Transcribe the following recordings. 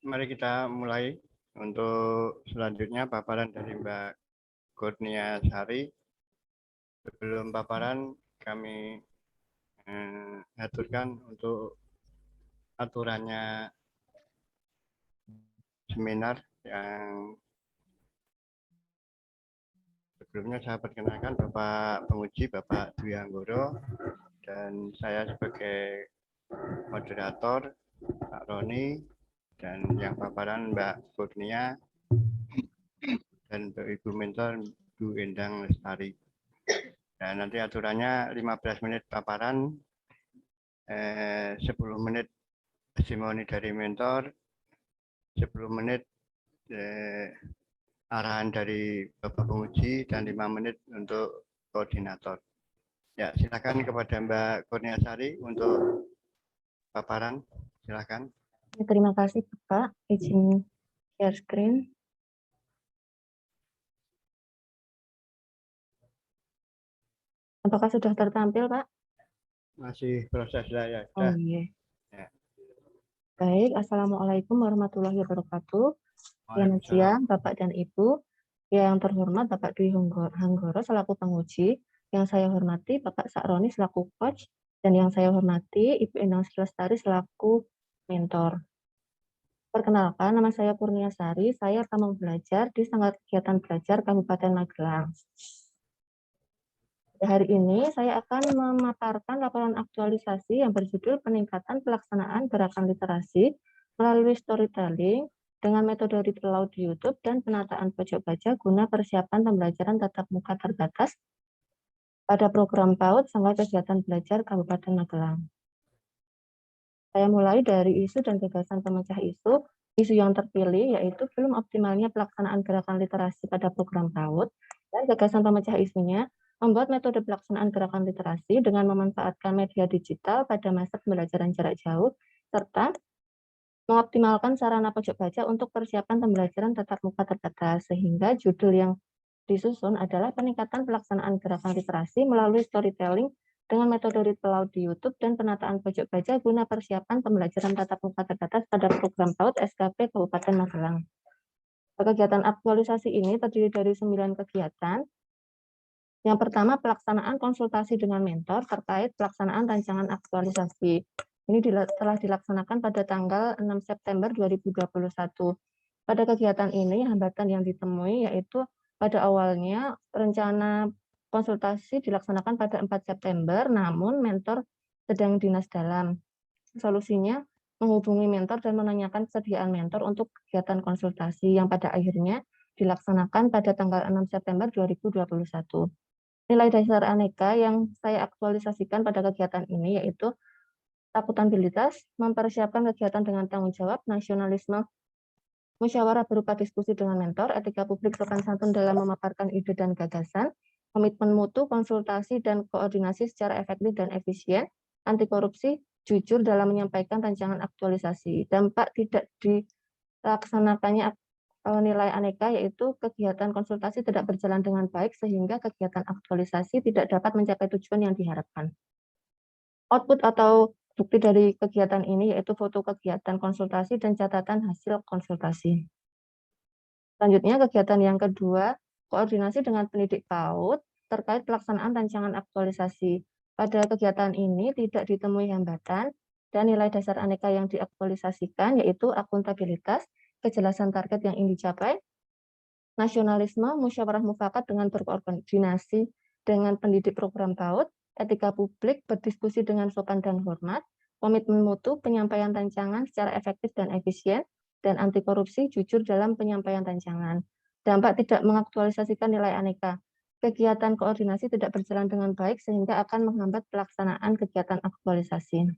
Mari kita mulai untuk selanjutnya paparan dari Mbak Kurnia Sari. Sebelum paparan kami aturkan untuk aturannya seminar yang sebelumnya saya perkenalkan Bapak penguji Bapak Dwi Anggoro dan saya sebagai moderator Pak Roni dan yang paparan Mbak Kurnia dan Ibu Mentor Bu Endang Lestari. Dan nanti aturannya 15 menit paparan, 10 menit testimoni dari mentor, 10 menit arahan dari Bapak penguji, dan 5 menit untuk koordinator. Ya, silakan kepada Mbak Kurnia Sari untuk paparan. Silakan. Terima kasih Pak, izin share screen. Apakah sudah tertampil, Pak? Masih proses ya. Oh iya. Ya. Baik, Assalamualaikum warahmatullahi wabarakatuh. Selamat siang, Bapak dan Ibu. Yang terhormat Bapak Dwi Anggoro selaku penguji, yang saya hormati Bapak Sakroni selaku coach, dan yang saya hormati Ibu Endang Lestari selaku mentor. Perkenalkan, nama saya Kurnia Sari, saya akan belajar di Sanggar Kegiatan Belajar Kabupaten Magelang. Hari ini saya akan memaparkan laporan aktualisasi yang berjudul Peningkatan Pelaksanaan Gerakan Literasi melalui Storytelling dengan metode read aloud di YouTube dan penataan pojok baca guna persiapan pembelajaran tatap muka terbatas pada program PAUD Sanggar Kegiatan Belajar Kabupaten Magelang. Saya mulai dari isu dan gagasan pemecah isu. Isu yang terpilih yaitu belum optimalnya pelaksanaan gerakan literasi pada program PAUD, dan gagasan pemecah isunya membuat metode pelaksanaan gerakan literasi dengan memanfaatkan media digital pada masa pembelajaran jarak jauh, serta mengoptimalkan sarana pojok baca untuk persiapan pembelajaran tatap muka terbatas, sehingga judul yang disusun adalah peningkatan pelaksanaan gerakan literasi melalui storytelling dengan metode read aloud di YouTube dan penataan pojok baca guna persiapan pembelajaran tatap muka terbatas pada program PAUD SKP Kabupaten Magelang. Kegiatan aktualisasi ini terdiri dari 9 kegiatan. Yang pertama, pelaksanaan konsultasi dengan mentor terkait pelaksanaan rancangan aktualisasi. Ini telah dilaksanakan pada tanggal 6 September 2021. Pada kegiatan ini, hambatan yang ditemui yaitu pada awalnya rencana konsultasi dilaksanakan pada 4 September, namun mentor sedang dinas dalam. Solusinya, menghubungi mentor dan menanyakan kesediaan mentor untuk kegiatan konsultasi yang pada akhirnya dilaksanakan pada tanggal 6 September 2021. Nilai dasar aneka yang saya aktualisasikan pada kegiatan ini yaitu akuntabilitas, mempersiapkan kegiatan dengan tanggung jawab, nasionalisme, musyawarah berupa diskusi dengan mentor, etika publik, sopan santun dalam memaparkan ide dan gagasan, komitmen mutu, konsultasi dan koordinasi secara efektif dan efisien, anti korupsi, jujur dalam menyampaikan rancangan aktualisasi. Dampak tidak dilaksanakannya nilai aneka yaitu kegiatan konsultasi tidak berjalan dengan baik sehingga kegiatan aktualisasi tidak dapat mencapai tujuan yang diharapkan. Output atau bukti dari kegiatan ini yaitu foto kegiatan konsultasi dan catatan hasil konsultasi. Selanjutnya kegiatan yang kedua, koordinasi dengan pendidik PAUD terkait pelaksanaan rancangan aktualisasi. Pada kegiatan ini tidak ditemui hambatan dan nilai dasar aneka yang diaktualisasikan yaitu akuntabilitas, kejelasan target yang ingin dicapai, nasionalisme, musyawarah mufakat dengan berkoordinasi dengan pendidik program PAUD, etika publik, berdiskusi dengan sopan dan hormat, komitmen mutu, penyampaian rancangan secara efektif dan efisien, dan anti korupsi, jujur dalam penyampaian rancangan. Dampak tidak mengaktualisasikan nilai aneka. Kegiatan koordinasi tidak berjalan dengan baik sehingga akan menghambat pelaksanaan kegiatan aktualisasi.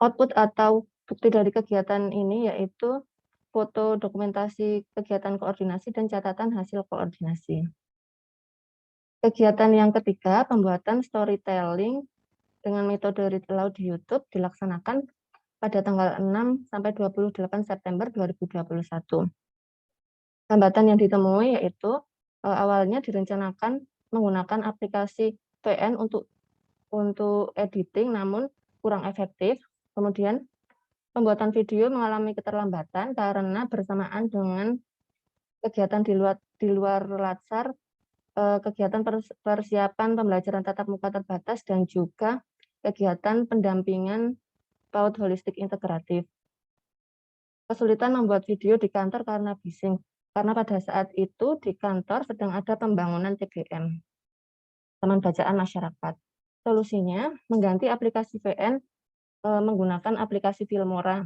Output atau bukti dari kegiatan ini yaitu foto dokumentasi kegiatan koordinasi dan catatan hasil koordinasi. Kegiatan yang ketiga, pembuatan storytelling dengan metode read aloud di YouTube dilaksanakan pada tanggal 6 sampai 28 September 2021. Hambatan yang ditemui yaitu awalnya direncanakan menggunakan aplikasi VN untuk editing namun kurang efektif. Kemudian Pembuatan video mengalami keterlambatan karena bersamaan dengan kegiatan di luar latsar, kegiatan persiapan pembelajaran tatap muka terbatas dan juga kegiatan pendampingan PAUD holistik integratif. Kesulitan membuat video di kantor karena bising, karena pada saat itu di kantor sedang ada pembangunan TBM, Taman Bacaan Masyarakat. Solusinya mengganti aplikasi VN menggunakan aplikasi Filmora.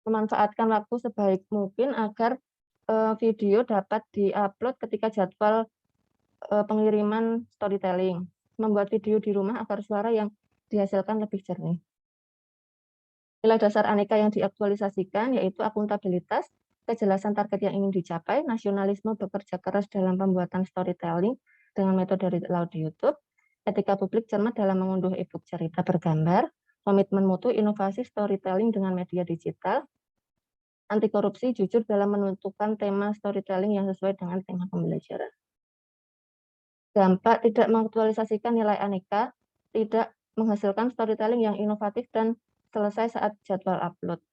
Memanfaatkan waktu sebaik mungkin agar video dapat diupload ketika jadwal pengiriman storytelling. Membuat video di rumah agar suara yang dihasilkan lebih jernih. Nilai dasar aneka yang diaktualisasikan yaitu akuntabilitas, kejelasan target yang ingin dicapai, nasionalisme bekerja keras dalam pembuatan storytelling dengan metode read aloud di YouTube, etika publik cermat dalam mengunduh e-book cerita bergambar, komitmen mutu inovasi storytelling dengan media digital, anti korupsi jujur dalam menentukan tema storytelling yang sesuai dengan tema pembelajaran. Dampak tidak mengaktualisasikan nilai aneka, tidak menghasilkan storytelling yang inovatif dan selesai saat jadwal upload.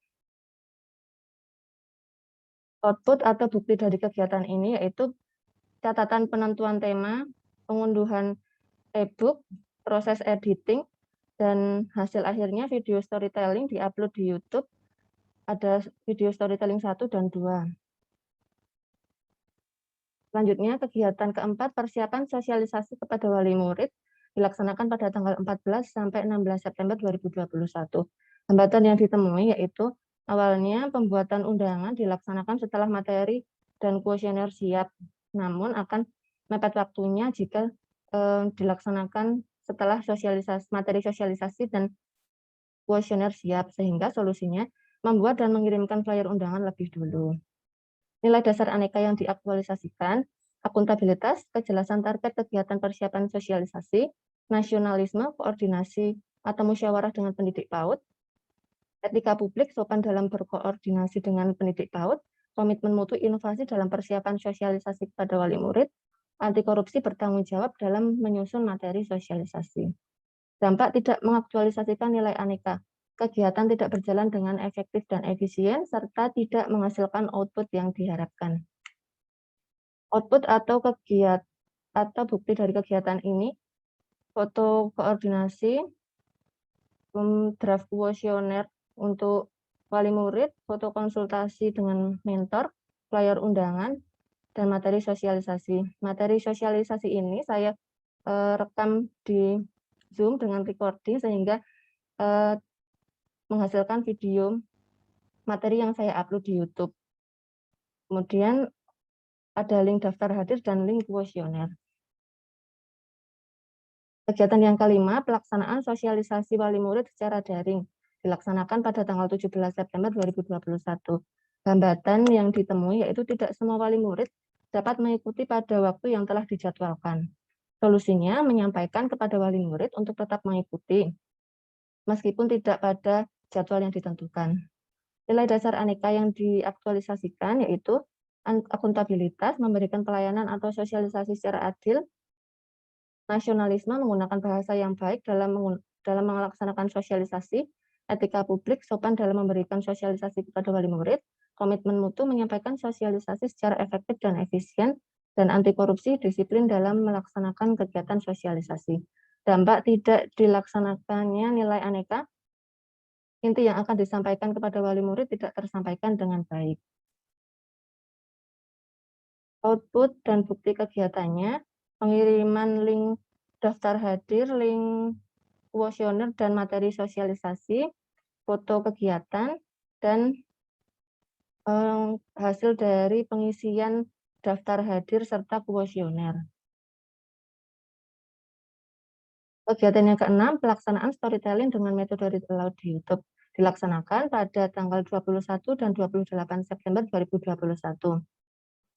Output atau bukti dari kegiatan ini yaitu catatan penentuan tema, pengunduhan e-book, proses editing, dan hasil akhirnya video storytelling diupload di YouTube. Ada video storytelling 1 dan 2. Selanjutnya, kegiatan keempat, persiapan sosialisasi kepada wali murid dilaksanakan pada tanggal 14 sampai 16 September 2021. Hambatan yang ditemui yaitu awalnya pembuatan undangan dilaksanakan setelah materi dan kuesioner siap, namun akan mepet waktunya jika dilaksanakan setelah materi sosialisasi dan kuesioner siap, sehingga solusinya membuat dan mengirimkan flyer undangan lebih dulu. Nilai dasar aneka yang diaktualisasikan, akuntabilitas, kejelasan target kegiatan persiapan sosialisasi, nasionalisme, koordinasi atau musyawarah dengan pendidik PAUD, etika publik, sopan dalam berkoordinasi dengan pendidik PAUD, komitmen mutu inovasi dalam persiapan sosialisasi kepada wali murid, anti korupsi bertanggung jawab dalam menyusun materi sosialisasi. Dampak tidak mengaktualisasikan nilai aneka, kegiatan tidak berjalan dengan efektif dan efisien, serta tidak menghasilkan output yang diharapkan. Output atau bukti dari kegiatan ini, foto koordinasi, draft kuesioner untuk wali murid, foto konsultasi dengan mentor, flyer undangan, dan materi sosialisasi. Materi sosialisasi ini saya rekam di Zoom dengan recording sehingga menghasilkan video materi yang saya upload di YouTube. Kemudian ada link daftar hadir dan link kuesioner. Kegiatan yang kelima, pelaksanaan sosialisasi wali murid secara daring dilaksanakan pada tanggal 17 September 2021. Hambatan yang ditemui yaitu tidak semua wali murid dapat mengikuti pada waktu yang telah dijadwalkan. Solusinya menyampaikan kepada wali murid untuk tetap mengikuti, meskipun tidak pada jadwal yang ditentukan. Nilai dasar aneka yang diaktualisasikan yaitu akuntabilitas, memberikan pelayanan atau sosialisasi secara adil, nasionalisme, menggunakan bahasa yang baik dalam melaksanakan sosialisasi, etika publik, sopan dalam memberikan sosialisasi kepada wali murid, komitmen mutu, menyampaikan sosialisasi secara efektif dan efisien, dan anti korupsi, disiplin dalam melaksanakan kegiatan sosialisasi. Dampak tidak dilaksanakannya nilai aneka, inti yang akan disampaikan kepada wali murid tidak tersampaikan dengan baik. Output dan bukti kegiatannya, pengiriman link daftar hadir, link kuesioner dan materi sosialisasi, foto kegiatan, dan hasil dari pengisian daftar hadir serta kuesioner. Kegiatan yang keenam, pelaksanaan storytelling dengan metode read aloud di YouTube dilaksanakan pada tanggal 21 dan 28 September 2021.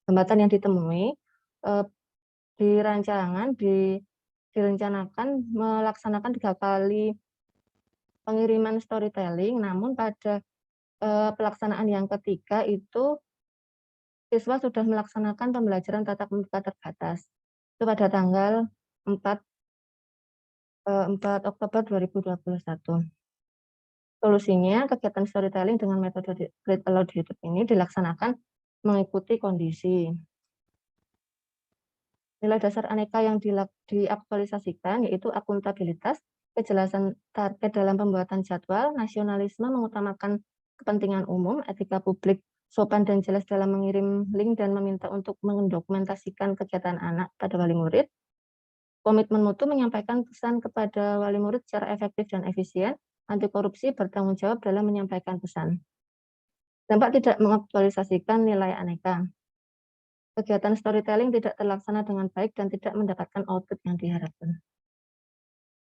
Hambatan yang ditemui, direncanakan melaksanakan 3 kali pengiriman storytelling, namun pada pelaksanaan yang ketiga itu siswa sudah melaksanakan pembelajaran tatap muka terbatas. Itu pada tanggal 4 Oktober 2021. Solusinya, kegiatan storytelling dengan metode Read Aloud di YouTube ini dilaksanakan mengikuti kondisi. Nilai dasar aneka yang diaktualisasikan yaitu akuntabilitas, kejelasan target dalam pembuatan jadwal, nasionalisme mengutamakan kepentingan umum, etika publik, sopan dan jelas dalam mengirim link dan meminta untuk mendokumentasikan kegiatan anak pada wali murid, komitmen mutu menyampaikan pesan kepada wali murid secara efektif dan efisien, anti korupsi bertanggung jawab dalam menyampaikan pesan. Dampak tidak mengaktualisasikan nilai aneka. Kegiatan storytelling tidak terlaksana dengan baik dan tidak mendapatkan output yang diharapkan.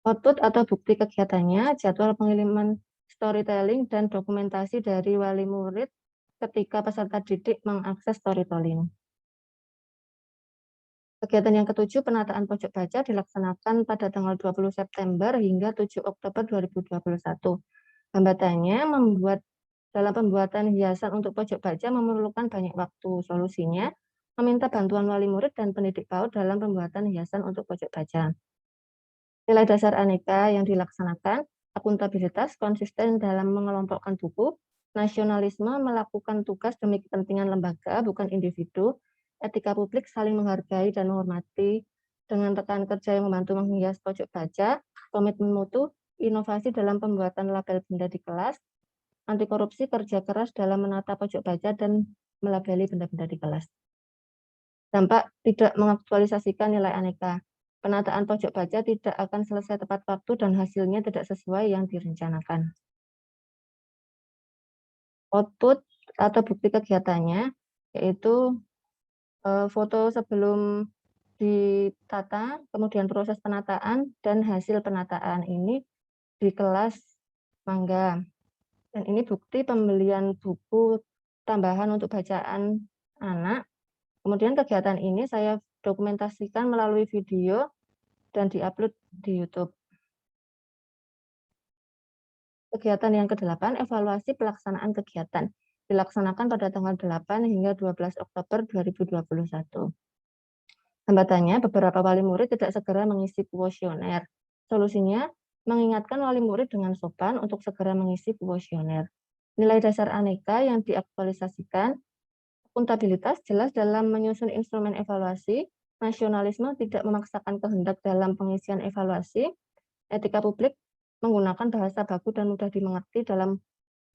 Output atau bukti kegiatannya, jadwal pengiriman storytelling dan dokumentasi dari wali murid ketika peserta didik mengakses storytelling. Kegiatan yang ketujuh, penataan pojok baca dilaksanakan pada tanggal 20 September hingga 7 Oktober 2021. Hambatannya dalam pembuatan hiasan untuk pojok baca memerlukan banyak waktu. Solusinya, meminta bantuan wali murid dan pendidik PAUD dalam pembuatan hiasan untuk pojok baca. Nilai dasar aneka yang dilaksanakan, akuntabilitas konsisten dalam mengelompokkan buku, nasionalisme melakukan tugas demi kepentingan lembaga bukan individu, etika publik saling menghargai dan menghormati dengan rekan kerja yang membantu menghias pojok baca, komitmen mutu, inovasi dalam pembuatan label benda di kelas, anti korupsi kerja keras dalam menata pojok baca dan melabeli benda-benda di kelas. Dampak tidak mengaktualisasikan nilai aneka. Penataan pojok baca tidak akan selesai tepat waktu dan hasilnya tidak sesuai yang direncanakan. Output atau bukti kegiatannya yaitu foto sebelum ditata, kemudian proses penataan dan hasil penataan ini di kelas Mangga. Dan ini bukti pembelian buku tambahan untuk bacaan anak. Kemudian kegiatan ini saya dokumentasikan melalui video dan diupload di YouTube. Kegiatan yang ke-8, evaluasi pelaksanaan kegiatan. Dilaksanakan pada tanggal 8 hingga 12 Oktober 2021. Hambatannya, beberapa wali murid tidak segera mengisi kuesioner. Solusinya, mengingatkan wali murid dengan sopan untuk segera mengisi kuesioner. Nilai dasar aneka yang diaktualisasikan, akuntabilitas jelas dalam menyusun instrumen evaluasi, nasionalisme tidak memaksakan kehendak dalam pengisian evaluasi, etika publik menggunakan bahasa baku dan mudah dimengerti dalam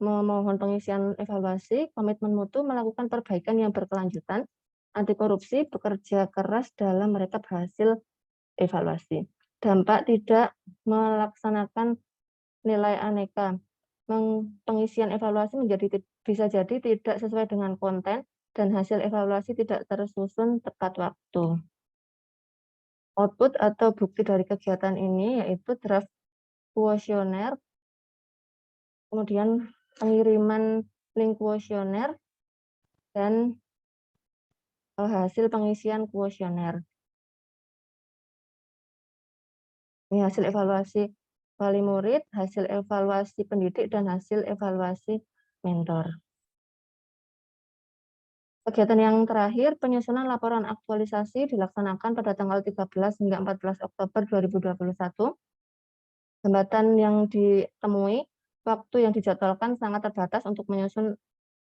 memohon pengisian evaluasi, komitmen mutu melakukan perbaikan yang berkelanjutan, anti korupsi bekerja keras dalam merekap hasil evaluasi. Dampak tidak melaksanakan nilai aneka. Pengisian evaluasi bisa jadi tidak sesuai dengan konten dan hasil evaluasi tidak tersusun tepat waktu. Output atau bukti dari kegiatan ini yaitu draft kuesioner, kemudian pengiriman link kuesioner, dan hasil pengisian kuesioner. Ini hasil evaluasi wali murid, hasil evaluasi pendidik, dan hasil evaluasi mentor. Kegiatan yang terakhir, penyusunan laporan aktualisasi dilaksanakan pada tanggal 13 hingga 14 Oktober 2021. Hambatan yang ditemui, waktu yang dijadwalkan sangat terbatas untuk menyusun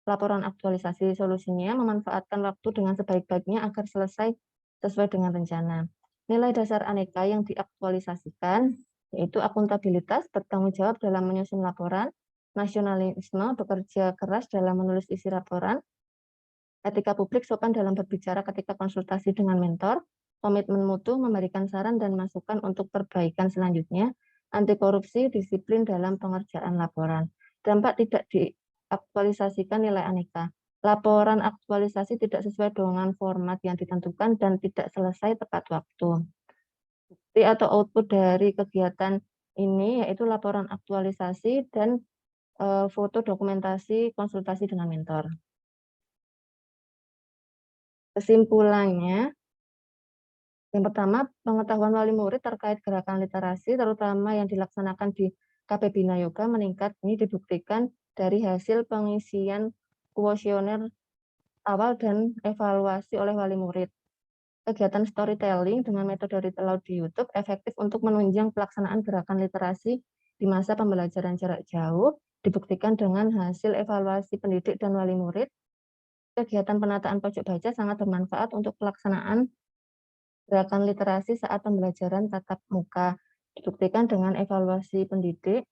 laporan aktualisasi. Solusinya memanfaatkan waktu dengan sebaik-baiknya agar selesai sesuai dengan rencana. Nilai dasar aneka yang diaktualisasikan yaitu akuntabilitas, bertanggung jawab dalam menyusun laporan, nasionalisme, bekerja keras dalam menulis isi laporan, etika publik, sopan dalam berbicara ketika konsultasi dengan mentor, komitmen mutu, memberikan saran dan masukan untuk perbaikan selanjutnya, anti korupsi, disiplin dalam pengerjaan laporan. Dampak tidak diaktualisasikan nilai aneka. Laporan aktualisasi tidak sesuai dengan format yang ditentukan dan tidak selesai tepat waktu. Bukti atau output dari kegiatan ini yaitu laporan aktualisasi dan foto dokumentasi konsultasi dengan mentor. Kesimpulannya, yang pertama, pengetahuan wali murid terkait gerakan literasi, terutama yang dilaksanakan di KP Bina Yoga meningkat. Ini dibuktikan dari hasil pengisian kuesioner awal dan evaluasi oleh wali murid. Kegiatan storytelling dengan metode Read Aloud di YouTube efektif untuk menunjang pelaksanaan gerakan literasi di masa pembelajaran jarak jauh. dibuktikan dengan hasil evaluasi pendidik dan wali murid. Kegiatan penataan pojok baca sangat bermanfaat untuk pelaksanaan gerakan literasi saat pembelajaran tatap muka. Dibuktikan dengan evaluasi pendidik.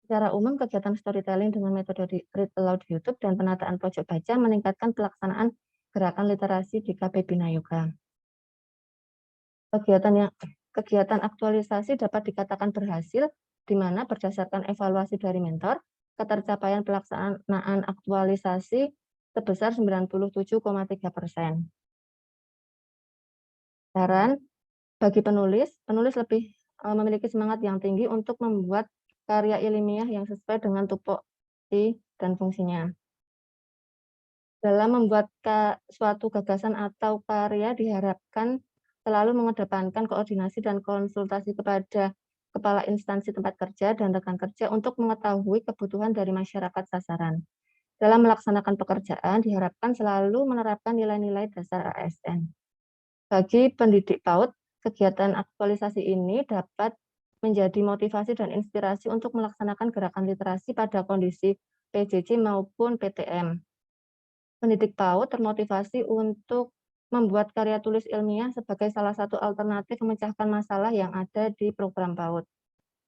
Secara umum, kegiatan storytelling dengan metode read aloud YouTube dan penataan pojok baca meningkatkan pelaksanaan gerakan literasi di KP Bina Yoga. Kegiatan aktualisasi dapat dikatakan berhasil, di mana berdasarkan evaluasi dari mentor, ketercapaian pelaksanaan aktualisasi sebesar 97,3%. Saran, bagi penulis lebih memiliki semangat yang tinggi untuk membuat karya ilmiah yang sesuai dengan tupoksi dan fungsinya. Dalam membuat suatu gagasan atau karya diharapkan selalu mengedepankan koordinasi dan konsultasi kepada kepala instansi tempat kerja dan rekan kerja untuk mengetahui kebutuhan dari masyarakat sasaran. Dalam melaksanakan pekerjaan, diharapkan selalu menerapkan nilai-nilai dasar ASN. Bagi pendidik PAUD, kegiatan aktualisasi ini dapat menjadi motivasi dan inspirasi untuk melaksanakan gerakan literasi pada kondisi PJJ maupun PTM. Pendidik PAUD termotivasi untuk membuat karya tulis ilmiah sebagai salah satu alternatif memecahkan masalah yang ada di program PAUD.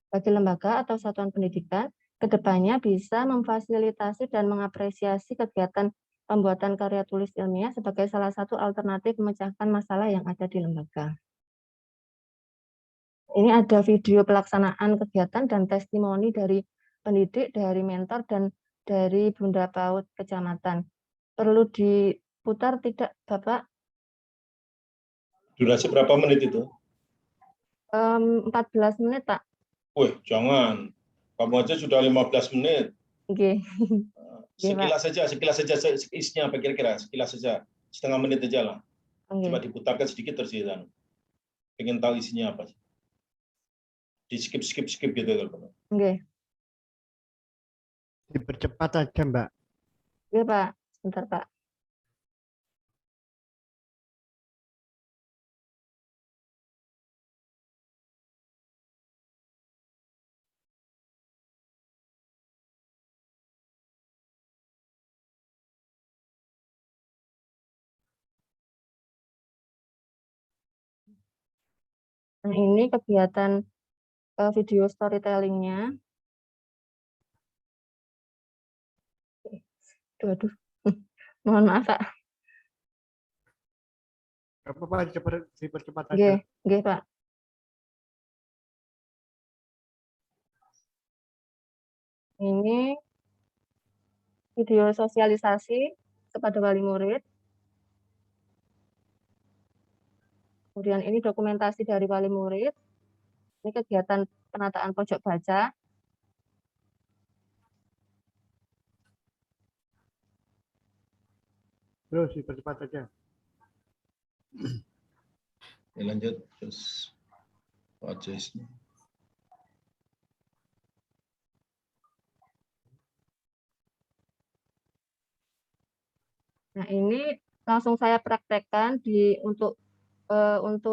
Bagi lembaga atau satuan pendidikan, kedepannya bisa memfasilitasi dan mengapresiasi kegiatan pembuatan karya tulis ilmiah sebagai salah satu alternatif memecahkan masalah yang ada di lembaga. Ini ada video pelaksanaan kegiatan dan testimoni dari pendidik, dari mentor, dan dari Bunda PAUD Kecamatan. Perlu diputar tidak, Bapak? Durasi berapa menit itu? 14 menit, Pak. Wih, jangan. Kamu aja sudah 15 menit. Oke. Sekilas saja isinya apa kira-kira? Sekilas saja, setengah menit aja lah. Coba diputarkan sedikit terus ya. Pengen tahu isinya apa? Di skip gitu kalau. Oke. Dipercepat aja, Mbak. Iya, Pak. Sebentar, Pak. Nah, ini kegiatan video storytelling-nya. Aduh. Mohon maaf, Pak. Apa dipercepat Oke, aja. oke, Pak. Ini video sosialisasi kepada wali murid. Kemudian ini dokumentasi dari wali murid. Ini kegiatan penataan pojok baca. Terus dipercepat aja. Ya, lanjut terus baca isinya. Nah, ini langsung saya praktekkan untuk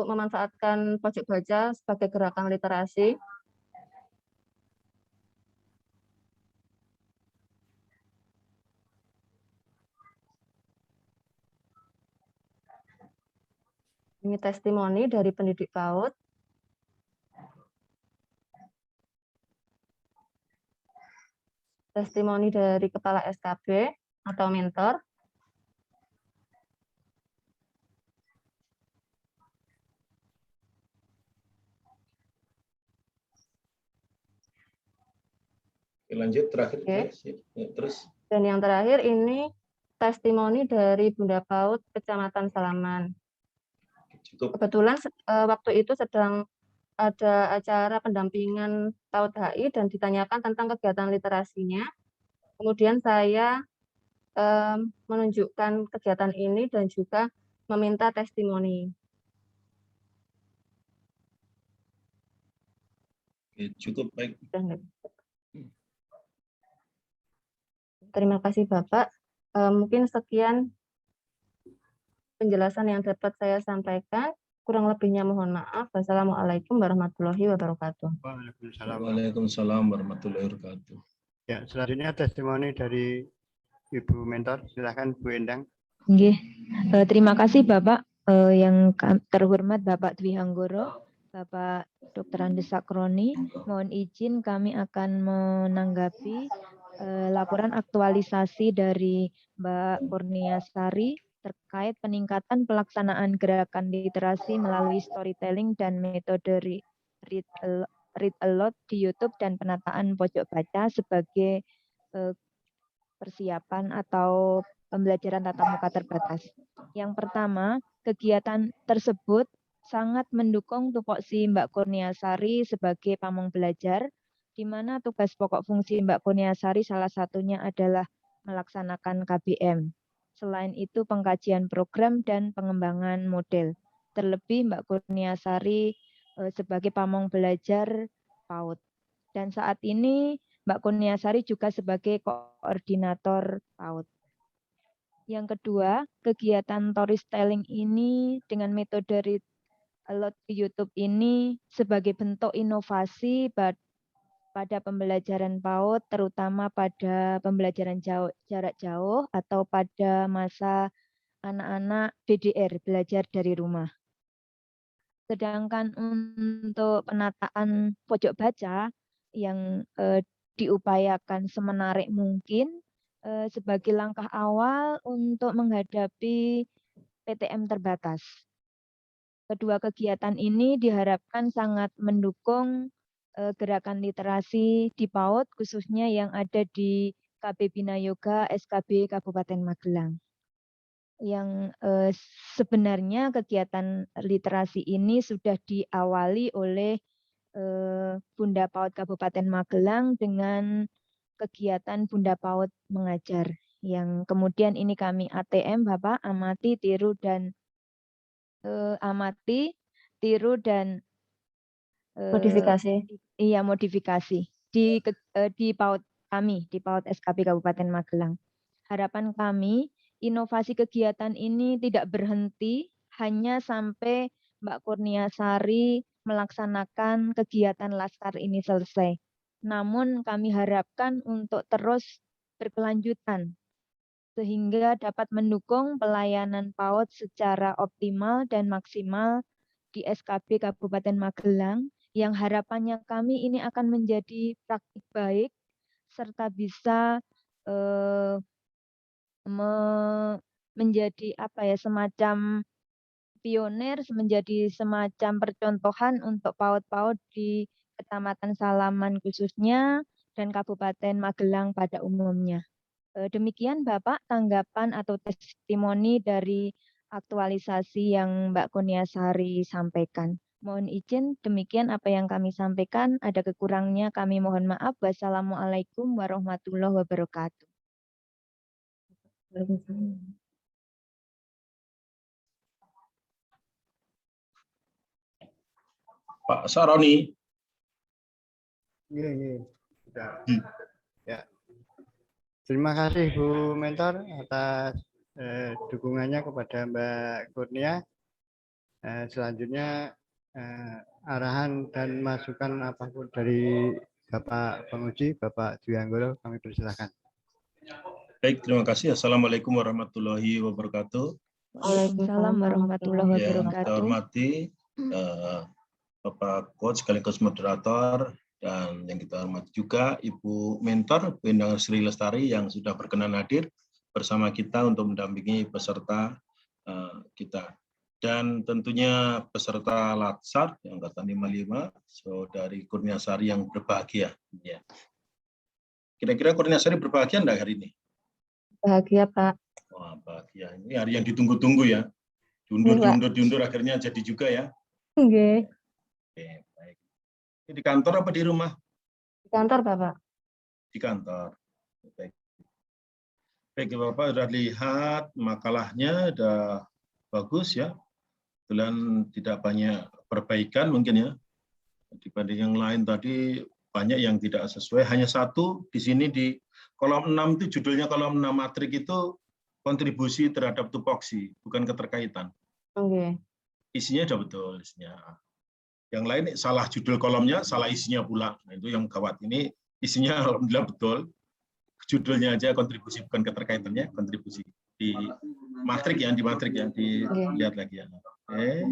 memanfaatkan pojok baca sebagai gerakan literasi. Ini testimoni dari pendidik PAUD. Testimoni dari kepala SKB atau mentor. Lanjut terakhir. Oke. Terus. Dan yang terakhir ini testimoni dari Bunda PAUD Kecamatan Salaman. Cukup. Kebetulan waktu itu sedang ada acara pendampingan PAUD HI dan ditanyakan tentang kegiatan literasinya. Kemudian saya menunjukkan kegiatan ini dan juga meminta testimoni. Cukup, baik. Terima kasih Bapak. Mungkin sekian penjelasan yang dapat saya sampaikan. Kurang lebihnya mohon maaf. Wassalamualaikum warahmatullahi wabarakatuh. Waalaikumsalam warahmatullahi wabarakatuh. Ya, selanjutnya testimoni dari Ibu Mentor. Silakan Bu Endang. Nggih. Terima kasih Bapak yang terhormat Bapak Dwi Hanggoro, Bapak Dr. Andes Sakroni. Mohon izin kami akan menanggapi laporan aktualisasi dari Mbak Kurniasari terkait peningkatan pelaksanaan gerakan literasi melalui storytelling dan metode read aloud di YouTube dan penataan pojok baca sebagai persiapan atau pembelajaran tatap muka terbatas. Yang pertama, kegiatan tersebut sangat mendukung tupoksi Mbak Kurniasari sebagai pamong belajar, di mana tugas pokok fungsi Mbak Kurniasari salah satunya adalah melaksanakan KBM. Selain itu, pengkajian program dan pengembangan model. Terlebih Mbak Kurniasari sebagai pamong belajar PAUD. Dan saat ini Mbak Kurniasari juga sebagai koordinator PAUD. Yang kedua, kegiatan storytelling ini dengan metode read aloud di YouTube ini sebagai bentuk inovasi pada pembelajaran PAUD, terutama pada pembelajaran jarak jauh atau pada masa anak-anak BDR, belajar dari rumah. Sedangkan untuk penataan pojok baca yang diupayakan semenarik mungkin sebagai langkah awal untuk menghadapi PTM terbatas. Kedua kegiatan ini diharapkan sangat mendukung gerakan literasi di PAUD, khususnya yang ada di KB Bina Yoga SKB Kabupaten Magelang. Yang sebenarnya kegiatan literasi ini sudah diawali oleh Bunda PAUD Kabupaten Magelang dengan kegiatan Bunda PAUD mengajar, yang kemudian ini kami ATM Bapak amati, tiru dan Modifikasi. Iya, modifikasi di PAUD kami, di PAUD SKB Kabupaten Magelang. Harapan kami inovasi kegiatan ini tidak berhenti hanya sampai Mbak Kurniasari melaksanakan kegiatan Laskar ini selesai. Namun kami harapkan untuk terus berkelanjutan sehingga dapat mendukung pelayanan PAUD secara optimal dan maksimal di SKB Kabupaten Magelang, yang harapannya kami ini akan menjadi praktik baik serta bisa menjadi semacam pionir, menjadi semacam percontohan untuk PAUD-PAUD di Kecamatan Salaman khususnya dan Kabupaten Magelang pada umumnya. Demikian Bapak tanggapan atau testimoni dari aktualisasi yang Mbak Kurniasari sampaikan. Mohon izin demikian apa yang kami sampaikan, ada kekurangnya kami mohon maaf. Wassalamualaikum warahmatullahi wabarakatuh. Pak Saroni. Iya. Ya. Terima kasih Bu Mentor atas dukungannya kepada Mbak Kurnia. Selanjutnya arahan dan masukan apapun dari Bapak Penguji, Bapak Dwi Hanggoro, kami persilakan. Baik, terima kasih. Assalamualaikum warahmatullahi wabarakatuh. Waalaikumsalam warahmatullahi wabarakatuh. Yang kita hormati Bapak Coach sekaligus moderator, dan yang kita hormati juga Ibu Mentor, Bu Endang Sri Lestari yang sudah berkenan hadir bersama kita untuk mendampingi peserta kita. Dan tentunya peserta Latsar yang angkatan 55, Saudari Kurniasari yang berbahagia. Ya. Kira-kira Kurniasari berbahagia enggak hari ini? Bahagia Pak. Wah, bahagia. Ini hari yang ditunggu-tunggu ya. Diundur akhirnya jadi juga ya. Oke. Oke, baik. Ini di kantor apa di rumah? Di kantor Bapak. Di kantor. Baik. Baik, Bapak sudah lihat makalahnya, sudah bagus ya. Kebetulan tidak banyak perbaikan mungkin ya. Dibanding yang lain tadi banyak yang tidak sesuai. Hanya satu di sini di kolom 6 itu judulnya kolom 6 matrik itu kontribusi terhadap tupoksi, bukan keterkaitan. Oke. Isinya sudah betul isinya. Yang lain salah judul kolomnya, salah isinya pula. Nah, itu yang gawat. Ini isinya alhamdulillah betul. judulnya aja kontribusi bukan keterkaitannya, kontribusi di matrik ya, dilihat lagi ya. Oke.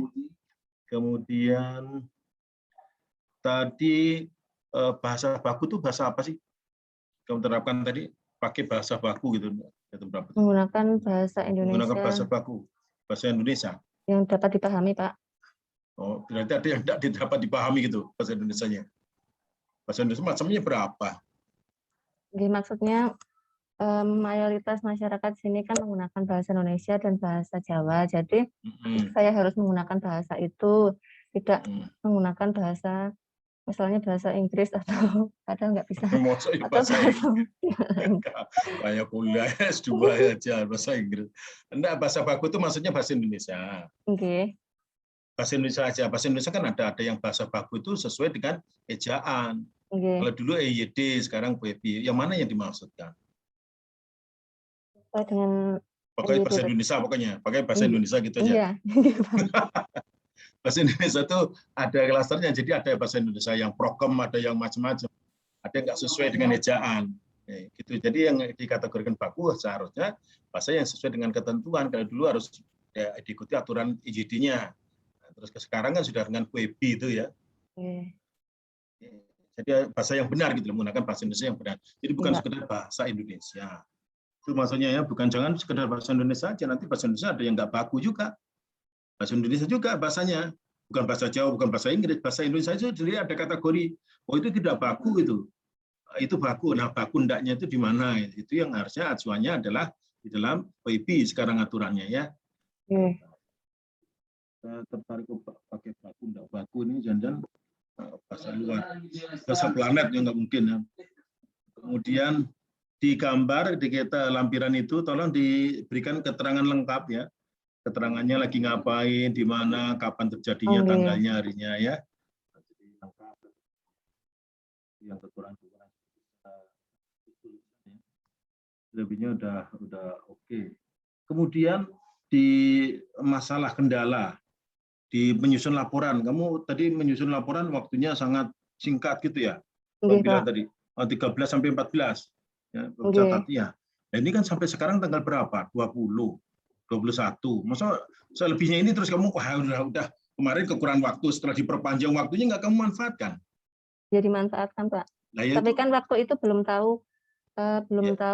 Kemudian tadi bahasa baku tuh bahasa apa sih? Kamu terapkan tadi pakai bahasa baku gitu. Menggunakan bahasa Menggunakan Indonesia bahasa baku, bahasa Indonesia. yang dapat dipahami, Pak. Oh, berarti ada yang tidak dapat dipahami gitu bahasa Indonesianya. Bahasa Indonesia macamnya berapa? Jadi maksudnya mayoritas masyarakat sini kan menggunakan bahasa Indonesia dan bahasa Jawa. Jadi saya harus menggunakan bahasa itu, tidak menggunakan bahasa, misalnya bahasa Inggris atau kadang nggak bisa. Atau bahasa kayak kuliah S2 aja bahasa Inggris. Enggak, bahasa baku itu maksudnya bahasa Indonesia. Oke. Bahasa Indonesia aja. Bahasa Indonesia kan ada yang bahasa baku itu sesuai dengan ejaan. Kalau dulu EYD, sekarang PB. Yang mana yang dimaksudkan? Dengan Pokoknya bahasa Indonesia, pakai bahasa Indonesia gitu aja. Iya. Bahasa Indonesia itu ada klasternya, jadi ada bahasa Indonesia yang prokem, ada yang macam-macam, ada yang nggak sesuai dengan ejaan. Gitu. Jadi yang dikategorikan baku seharusnya bahasa yang sesuai dengan ketentuan. Kalau dulu harus diikuti aturan EYD-nya. Terus sekarang kan sudah dengan PB itu ya. Jadi bahasa yang benar gitu, menggunakan bahasa Indonesia yang benar. Jadi bukan sekedar bahasa Indonesia. Itu maksudnya ya, bukan jangan sekedar bahasa Indonesia aja, nanti bahasa Indonesia ada yang nggak baku juga. Bahasa Indonesia juga bahasanya, bukan bahasa Jawa, bukan bahasa Inggris, bahasa Indonesia itu jadi ada kategori, oh itu tidak baku itu baku. Nah baku ndaknya itu di mana? Itu yang harusnya acuannya adalah di dalam PIB sekarang aturannya ya. Saya tertarik pakai baku, ndak baku ini jangan bahasa luar, bahasa planet yang nggak mungkin ya. Kemudian di gambar di kita lampiran itu tolong diberikan keterangan lengkap ya. Keterangannya lagi ngapain, di mana, kapan terjadinya, tanggalnya, harinya ya. Jadi lengkap. Yang kekurangan lebihnya udah oke. Kemudian di masalah kendala di menyusun laporan. Kamu tadi menyusun laporan waktunya sangat singkat gitu ya. Kamu bilang tadi 13 sampai 14. Ya, catat ya. Nah, ini kan sampai sekarang tanggal berapa? 20, 21. Masa selebihnya ini terus kamu udah kemarin kekurangan waktu, setelah diperpanjang waktunya nggak kamu manfaatkan? Ya dimanfaatkan, Pak. Nah, ya tapi itu. Kan waktu itu belum tahu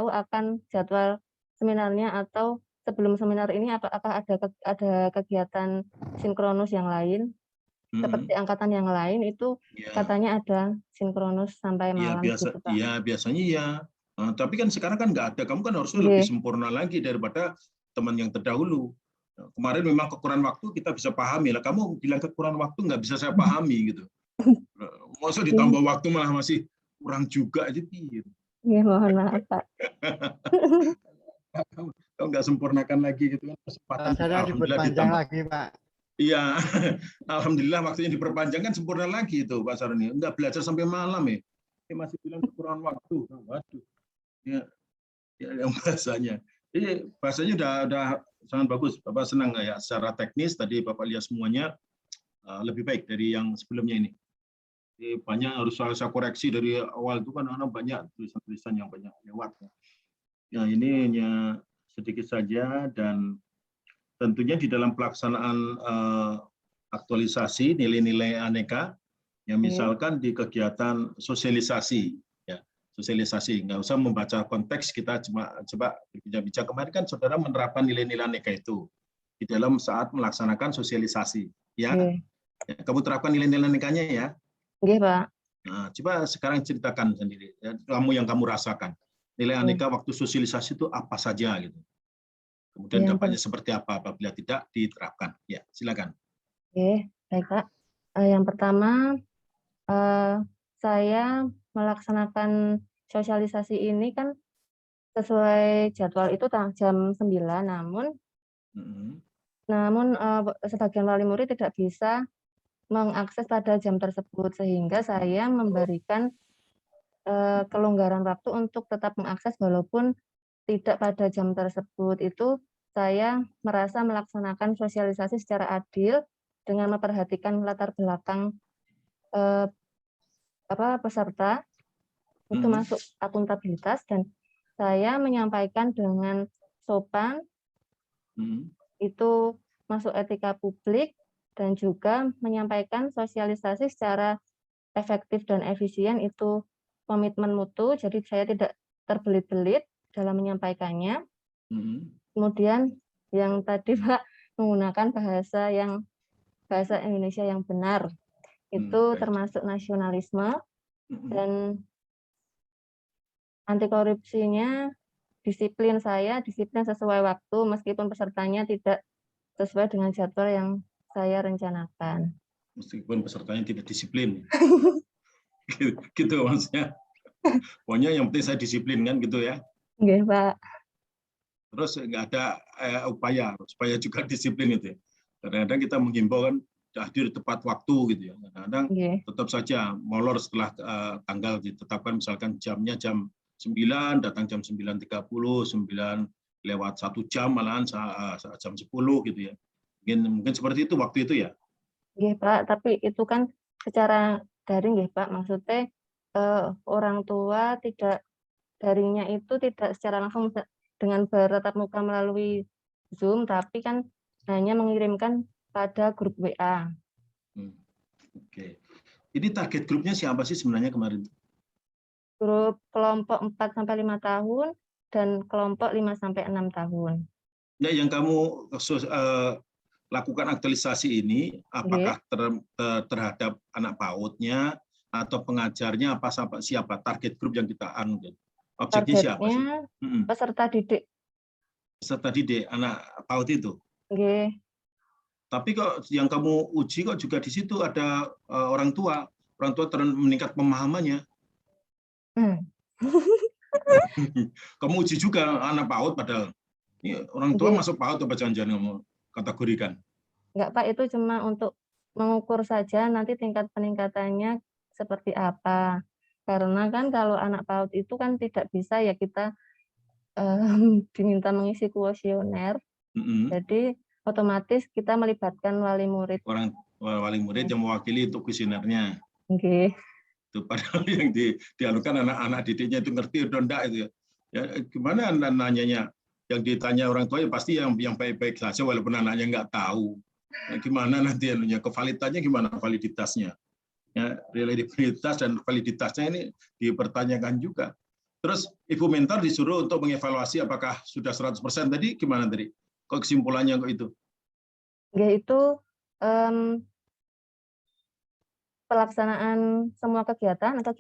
akan jadwal seminarnya, atau sebelum seminar ini apakah ada kegiatan sinkronus yang lain. Seperti angkatan yang lain itu katanya ada sinkronus sampai malam gitu, Pak. Iya, biasanya ya. Tapi kan sekarang kan nggak ada. Kamu kan harusnya lebih sempurna lagi daripada teman yang terdahulu. Kemarin memang kekurangan waktu kita bisa pahami lah. Kamu bilang kekurangan waktu nggak bisa saya pahami gitu. Masa ditambah waktu malah masih kurang juga aja. Iya, mohon maaf Pak. Kau nggak sempurnakan lagi gitu kan kesempatan. Saya diperpanjang lagi Pak. Iya, alhamdulillah waktunya diperpanjang kan sempurna lagi itu Pak Saroni. Enggak belajar sampai malam ya. Dia masih bilang kekurangan waktu. Waduh. Ya yang bahasanya. Jadi bahasanya udah sangat bagus. Bapak senang ya secara teknis tadi Bapak lihat semuanya lebih baik dari yang sebelumnya ini. Jadi banyak harus saya koreksi dari awal itu kan karena banyak tulisan-tulisan yang banyak lewat. Ya ini hanya sedikit saja dan tentunya di dalam pelaksanaan aktualisasi nilai-nilai aneka, yang misalkan di kegiatan sosialisasi, ya sosialisasi, nggak usah membaca konteks, kita coba bicara kemarin kan saudara menerapkan nilai-nilai aneka itu di dalam saat melaksanakan sosialisasi, ya. Kamu terapkan nilai-nilai anekanya ya. Oke, Pak. Nah, coba sekarang ceritakan sendiri, ya, yang kamu rasakan nilai aneka waktu sosialisasi itu apa saja gitu. Kemudian dampaknya seperti apa apabila tidak diterapkan. Ya, silakan. Oke, baik Pak. Yang pertama, saya melaksanakan sosialisasi ini kan sesuai jadwal itu jam 9, namun sebagian wali murid tidak bisa mengakses pada jam tersebut, sehingga saya memberikan kelonggaran waktu untuk tetap mengakses walaupun tidak pada jam tersebut. Itu saya merasa melaksanakan sosialisasi secara adil dengan memperhatikan latar belakang peserta, itu masuk akuntabilitas, dan saya menyampaikan dengan sopan, itu masuk etika publik, dan juga menyampaikan sosialisasi secara efektif dan efisien, itu komitmen mutu, jadi saya tidak terbelit-belit dalam menyampaikannya. Kemudian yang tadi Pak, menggunakan bahasa Indonesia yang benar, itu termasuk nasionalisme, dan anti korupsinya disiplin sesuai waktu, meskipun pesertanya tidak sesuai dengan jadwal yang saya rencanakan. Meskipun pesertanya tidak disiplin. Gitu maksudnya. Pokoknya yang penting saya disiplin kan gitu ya. Oke, Pak. Terus nggak ada upaya supaya juga disiplin itu ya. Kadang-kadang kita menghimbau kan hadir tepat waktu gitu ya. Kadang-kadang tetap saja molor setelah tanggal ditetapkan, misalkan jamnya jam 9, datang jam 9.30, 9 lewat 1 jam, malahan jam 10 gitu ya. Mungkin seperti itu waktu itu ya. Nggih, Pak, tapi itu kan secara daring nggih, Pak. Maksudnya orang tua tidak, daringnya itu tidak secara langsung dengan bertatap muka melalui Zoom, tapi kan hanya mengirimkan pada grup WA. Oke. Ini target grupnya siapa sih sebenarnya kemarin? Grup kelompok 4-5 tahun dan kelompok 5-6 tahun. Nah, yang kamu lakukan aktualisasi ini, apakah terhadap anak PAUD-nya atau pengajarnya, apa siapa target grup yang kita anu? Objeknya siapa sih? Peserta didik. Peserta didik anak PAUD itu. Nggih. Tapi kok yang kamu uji kok juga di situ ada orang tua meningkat pemahamannya. Kamu uji juga anak PAUD padahal ini orang tua masuk PAUD apa jangan-jangan kamu kategorikan? Enggak, Pak, itu cuma untuk mengukur saja nanti tingkat peningkatannya seperti apa. Karena kan kalau anak PAUD itu kan tidak bisa ya kita diminta mengisi kuesioner. Jadi otomatis kita melibatkan wali murid. Wali murid yang mewakili untuk kuesionernya. Oke. Itu padahal yang dialukan anak-anak didiknya itu ngerti atau enggak itu ya. Ya gimana nanyanya? Yang ditanya orang tua ya pasti yang baik-baik saja walaupun anaknya nggak tahu. Ya, gimana nanti anunya, kevaliditasnya gimana validitasnya? Ya, reliabilitas dan validitasnya ini dipertanyakan juga. Terus Ibu Mentor disuruh untuk mengevaluasi apakah sudah 100% tadi gimana tadi? Kok kesimpulannya kok itu? Ya itu pelaksanaan semua kegiatan 1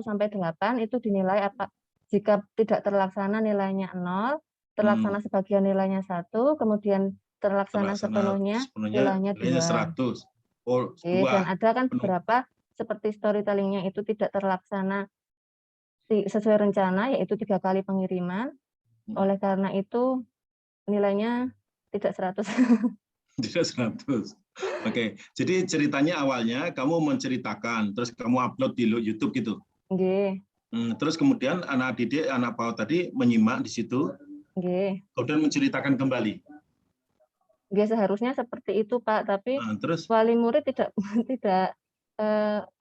sampai 8 itu dinilai apa, jika tidak terlaksana nilainya 0, terlaksana sebagian nilainya 1, kemudian terlaksana sepenuhnya nilainya 2. 100. Oh, 2. Dan ada kan beberapa seperti storytelling-nya itu tidak terlaksana sesuai rencana, yaitu 3 kali pengiriman. Oleh karena itu nilainya tidak 100. Tidak 100. Oke, jadi ceritanya awalnya kamu menceritakan, terus kamu upload di YouTube gitu. Nggih. Terus kemudian anak didik, anak PAUD tadi menyimak di situ. Nggih. Kemudian menceritakan kembali. Nggih, seharusnya seperti itu, Pak, tapi terus wali murid tidak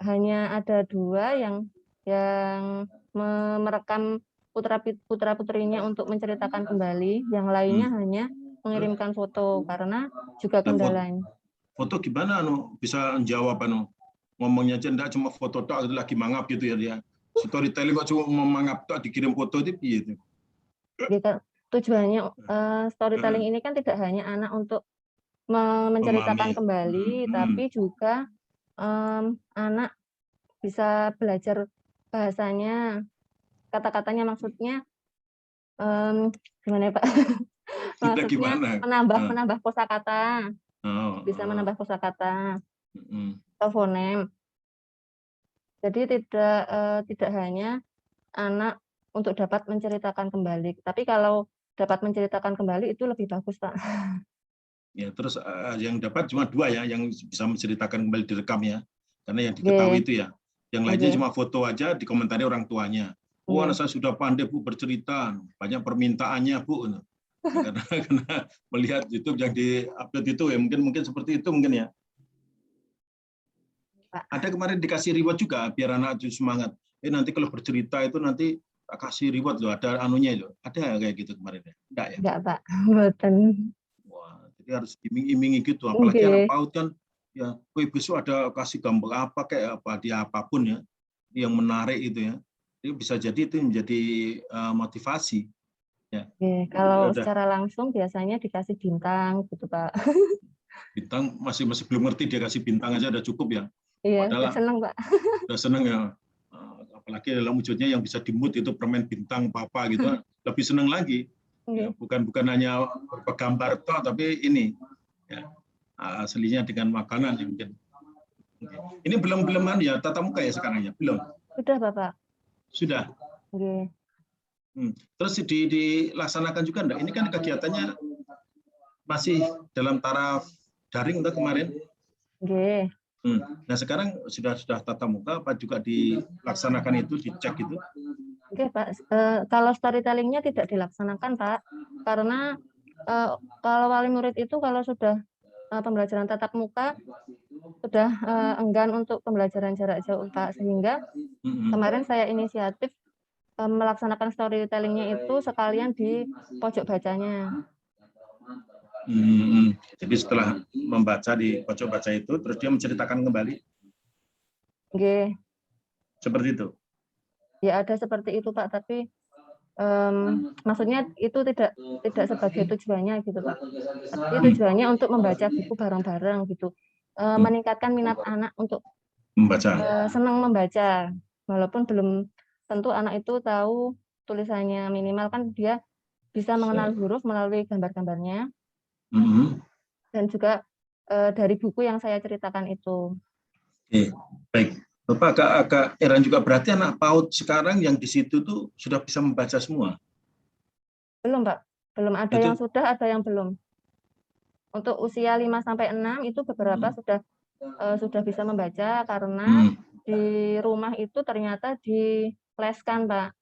hanya ada 2 yang merekam putra-putrinya untuk menceritakan kembali, yang lainnya hanya mengirimkan foto karena juga kendalanya. Foto gimana bisa jawab ngomongnya aja enggak cuma foto tok lagi mangap gitu ya dia. Storytelling kok cuma mangap tok dikirim foto itu gitu. Tujuannya storytelling ini kan tidak hanya anak untuk menceritakan kembali, tapi juga anak bisa belajar bahasanya, kata-katanya, maksudnya gimana ya, Pak? Maksudnya menambah kosakata. Bisa menambah kosakata atau fonem. Jadi tidak hanya anak untuk dapat menceritakan kembali, tapi kalau dapat menceritakan kembali itu lebih bagus, Pak. Ya, terus yang dapat cuma 2 ya, yang bisa menceritakan kembali direkam ya, karena yang diketahui itu ya. Yang lainnya cuma foto aja, dikomentari orang tuanya. Wah, saya sudah pandai Bu bercerita, banyak permintaannya Bu. Karena melihat YouTube yang di-upload itu ya, mungkin seperti itu mungkin ya. Ada kemarin dikasih reward juga biar anak semangat. Nanti kalau bercerita itu nanti tak kasih reward loh, ada anunya loh. Ada kayak gitu kemarin ya? Enggak ya? Enggak, Pak. Mboten. Wah, jadi harus iming-imingi gitu. Apalagi Nggih. anak PAUD kan, ya, besok ada kasih gambar apa kayak apa dia apapun ya, yang menarik itu ya. Itu bisa jadi itu menjadi motivasi. Ya. Oke, kalau Udah. secara langsung biasanya dikasih bintang gitu, Pak. Bintang masih belum ngerti, dia kasih bintang aja udah cukup ya. Iya, Padahal seneng, Pak. udah seneng ya. Apalagi dalam wujudnya yang bisa dimut itu permen bintang apa gitu, lebih seneng lagi. Ya, bukan hanya gambar toh, tapi ini ya, aslinya dengan makanan yang mungkin. Ini belum ya tatap muka ya sekarang ya? Belum. Sudah, Bapak. Sudah. Oke. Terus dilaksanakan juga enggak? Ini kan kegiatannya masih dalam taraf daring untuk kemarin. Oke. Nah sekarang sudah tatap muka apa juga dilaksanakan itu, dicek itu? Oke, Pak. Kalau storytelling-nya tidak dilaksanakan, Pak, karena kalau wali murid itu kalau sudah pembelajaran tatap muka sudah enggan untuk pembelajaran jarak jauh, Pak, sehingga kemarin saya inisiatif melaksanakan storytelling-nya itu sekalian di pojok bacanya. Jadi setelah membaca di pojok baca itu, terus dia menceritakan kembali? Oke. Seperti itu? Ya ada seperti itu, Pak, tapi maksudnya itu tidak sebagai tujuannya gitu, Pak. Tapi tujuannya untuk membaca buku bareng-bareng gitu. Meningkatkan minat anak untuk membaca. Senang membaca. Walaupun belum tentu anak itu tahu tulisannya, minimal kan dia bisa mengenal huruf melalui gambar-gambarnya. Dan juga dari buku yang saya ceritakan itu. Oke, baik. Bapak agak heran juga, berarti anak PAUD sekarang yang di situ tuh sudah bisa membaca semua? Belum, Pak. Belum, ada yang sudah, ada yang belum. Untuk usia 5-6 itu beberapa sudah bisa membaca karena di rumah itu ternyata dileskan, Pak.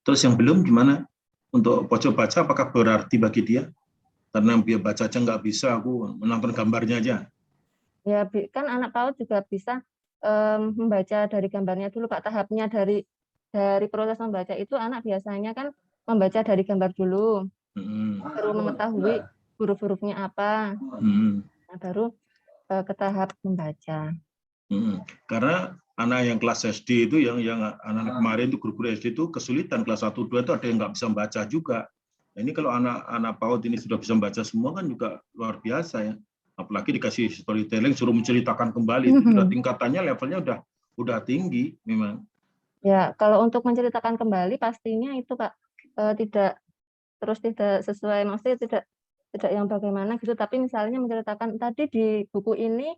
Terus yang belum gimana? Untuk pojok baca apakah berarti bagi dia? Karena dia baca aja nggak bisa, aku menonton gambarnya aja. Ya, kan anak PAUD juga bisa membaca dari gambarnya dulu, Pak. Tahapnya dari proses membaca itu anak biasanya kan membaca dari gambar dulu, baru mengetahui huruf-hurufnya apa, nah, baru ke tahap membaca. Karena anak yang kelas SD itu, yang anak kemarin itu guru-guru SD itu kesulitan, kelas 1, 2 itu ada yang nggak bisa membaca juga. Nah, ini kalau anak PAUD ini sudah bisa membaca semua kan juga luar biasa ya. Apalagi dikasih storytelling, suruh menceritakan kembali, itu sudah tingkatannya, levelnya udah tinggi memang. Ya, kalau untuk menceritakan kembali pastinya itu, Pak, tidak sesuai, maksudnya tidak yang bagaimana gitu, tapi misalnya menceritakan tadi di buku ini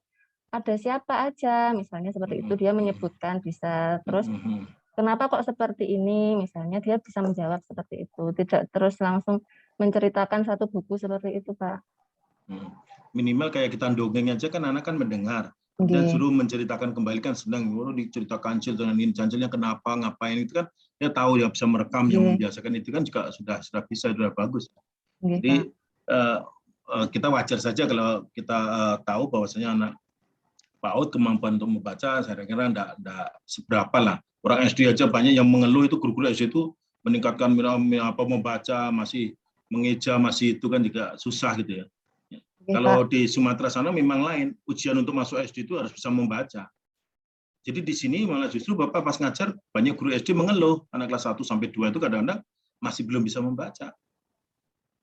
ada siapa aja, misalnya seperti itu, dia menyebutkan bisa, terus kenapa kok seperti ini, misalnya dia bisa menjawab seperti itu, tidak terus langsung menceritakan satu buku seperti itu, Pak. Minimal kayak kita dongeng aja kan anak kan mendengar, kemudian suruh menceritakan kembali kan senang, diceritakan kancil dengan ini, kancilnya kenapa, ngapain, itu kan dia tahu, ya bisa merekam, yang membiasakan itu kan juga sudah bisa, sudah bagus. Jadi kita wajar saja kalau kita tahu bahwasanya anak PAUD kemampuan untuk membaca saya kira enggak seberapa lah. Orang SD aja banyak yang mengeluh itu, guru-guru SD itu meningkatkan membaca, masih mengeja, masih itu kan juga susah gitu ya. Kalau di Sumatera sana memang lain, ujian untuk masuk SD itu harus bisa membaca. Jadi di sini malah justru Bapak pas ngajar banyak guru SD mengeluh anak kelas 1 sampai 2 itu kadang-kadang masih belum bisa membaca.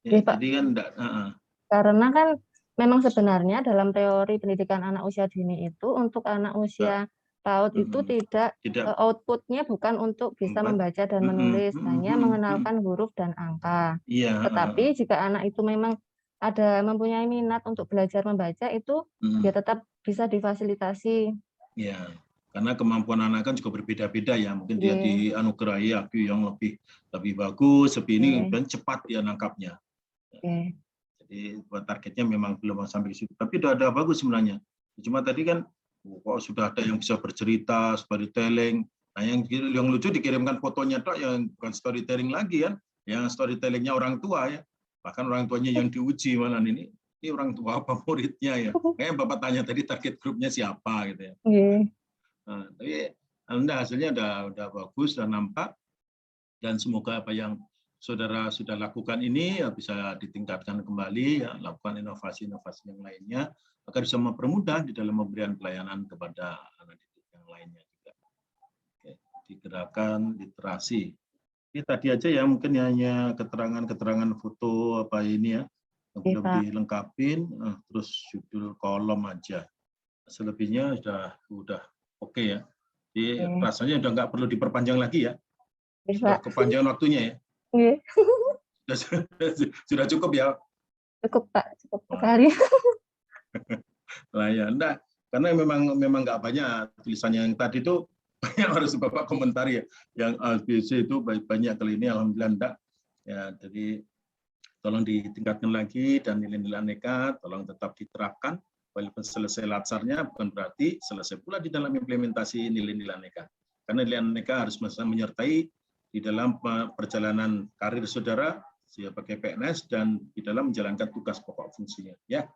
Ya, jadi kan enggak, karena kan memang sebenarnya dalam teori pendidikan anak usia dini itu untuk anak usia PAUD itu tidak outputnya bukan untuk bisa membaca dan menulis, hanya mengenalkan huruf dan angka. Tetapi jika anak itu memang mempunyai minat untuk belajar membaca, itu dia tetap bisa difasilitasi. Ya, karena kemampuan anak kan juga berbeda-beda ya. Mungkin dia dianugerahi IQ yang lebih bagus, lebih ini dan cepat dia nangkapnya. Jadi buat targetnya memang belum sampai ke situ. Tapi udah ada bagus sebenarnya. Cuma tadi kan kok sudah ada yang bisa bercerita, storytelling. Nah, yang lucu dikirimkan fotonya tok, yang bukan storytelling lagi kan, yang storytellingnya orang tua ya. Bahkan orang tuanya yang diuji malah ini orang tua apa muridnya ya. Kayak Bapak tanya tadi target grupnya siapa gitu ya. Nah, tapi hasilnya udah bagus, udah nampak. Dan semoga apa yang saudara sudah lakukan ini ya bisa ditingkatkan kembali, ya, lakukan inovasi-inovasi yang lainnya agar bisa mempermudah di dalam pemberian pelayanan kepada anak didik yang lainnya juga. Oke, digerakkan literasi. Ini tadi aja ya, mungkin hanya keterangan-keterangan foto apa ini ya, yang belum dilengkapin, terus judul kolom aja. Selebihnya sudah oke ya. Jadi rasanya udah nggak perlu diperpanjang lagi ya. Sudah kepanjangan waktunya ya. Sudah cukup ya. Cukup Pak, cukup sekali. Nah ya, enggak, karena memang nggak banyak tulisannya yang tadi itu banyak harus Bapak komentari ya. Yang ABC itu banyak kali ini alhamdulillah enggak. Ya, jadi tolong ditingkatkan lagi dan nilai-nilai aneka tolong tetap diterapkan. Walaupun selesai latsarnya bukan berarti selesai pula di dalam implementasi nilai-nilai aneka. Karena nilai aneka harus menyertai di dalam perjalanan karir saudara sebagai PNS dan di dalam menjalankan tugas pokok fungsinya. Ya,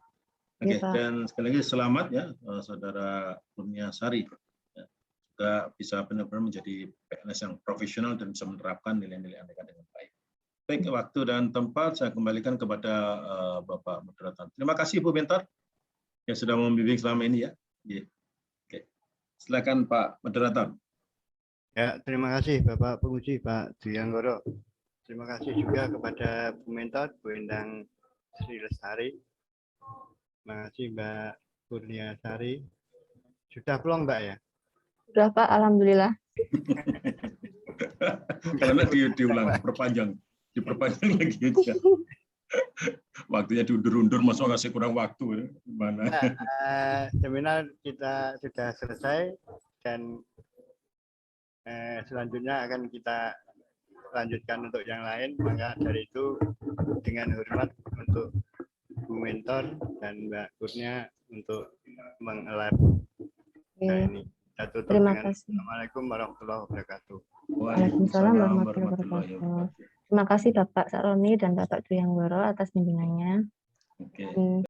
oke. Dan sekali lagi selamat ya, saudara Kurniasari. Ya, juga bisa benar-benar menjadi PNS yang profesional dan bisa menerapkan nilai-nilai aneka dengan baik. Baik, waktu dan tempat saya kembalikan kepada Bapak Moderator. Terima kasih Bu Mentor yang sudah membimbing selama ini ya. Oke, silakan Pak Moderator. Ya, terima kasih Bapak Penguji, Pak Dwi Anggoro. Terima kasih juga kepada Bu Mentor, Bu Endang Sri Lestari. Terima kasih Mbak Kurniasari. Sudah pulang Mbak ya? Sudah Pak, alhamdulillah. Karena diulang, diperpanjang lagi aja. Waktunya diundur-undur, masa ngasih kurang waktu. Gimana? Seminar kita sudah selesai dan selanjutnya akan kita lanjutkan untuk yang lain. Maka dari itu dengan hormat untuk Bu Mentor dan Mbak Kurnia untuk meng-live ini. Terima kasih. Assalamualaikum warahmatullahi wabarakatuh. Waalaikumsalam warahmatullahi wabarakatuh. Terima kasih Bapak Saroni dan Bapak Dwi Anggoro atas bimbingannya.